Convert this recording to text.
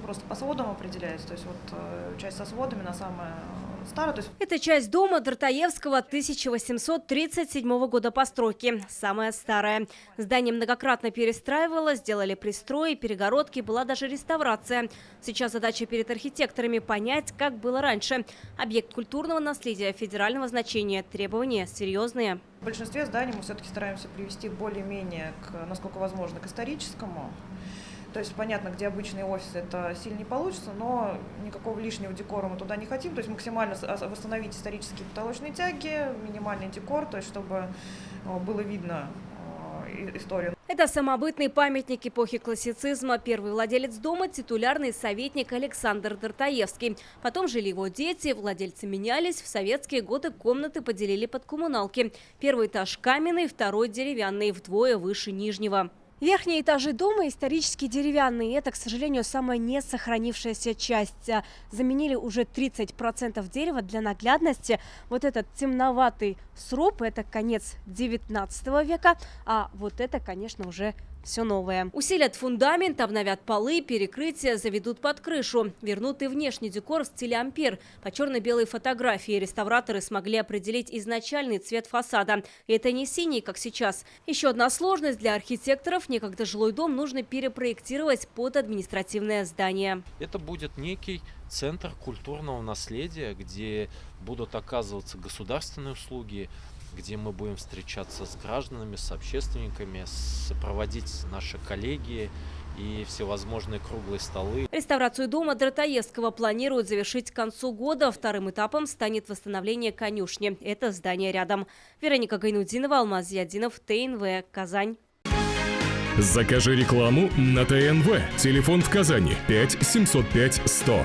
просто по сводам определяется. То есть вот часть со сводами на самая старая. То есть... Это часть дома Дартаевского 1837 года постройки. Самая старая. Здание многократно перестраивалось, сделали пристрои, перегородки, была даже реставрация. Сейчас задача перед архитекторами понять, как было раньше. Объект культурного наследия федерального значения. Требования серьезные. В большинстве зданий мы все-таки стараемся привести более-менее, насколько возможно, к историческому. То есть понятно, где обычный офис это сильно не получится, но никакого лишнего декора мы туда не хотим. То есть максимально восстановить исторические потолочные тяги, минимальный декор, то есть чтобы было видно историю. Это самобытный памятник эпохи классицизма. Первый владелец дома – титулярный советник Александр Дартаевский. Потом жили его дети, владельцы менялись. В советские годы комнаты поделили под коммуналки. Первый этаж каменный, второй деревянный, вдвое выше нижнего. Верхние этажи дома исторически деревянные. Это, к сожалению, самая не сохранившаяся часть. Заменили уже 30% дерева для наглядности. Вот этот темноватый сруб – это конец 19 века. А вот это, конечно, уже все новое. Усилят фундамент, обновят полы, перекрытия, заведут под крышу. Вернут и внешний декор в стиле ампир. По черно-белой фотографии реставраторы смогли определить изначальный цвет фасада. И это не синий, как сейчас. Еще одна сложность для архитекторов. Некогда жилой дом нужно перепроектировать под административное здание. Это будет некий центр культурного наследия, где будут оказываться государственные услуги, где мы будем встречаться с гражданами, с общественниками, проводить наши коллегии и всевозможные круглые столы. Реставрацию дома Дартаевского планируют завершить к концу года. Вторым этапом станет восстановление конюшни. Это здание рядом. Вероника Гайнудинова, Алмаз Зиадинов, ТНВ, Казань. Закажи рекламу на ТНВ. Телефон в Казани 5 705 100.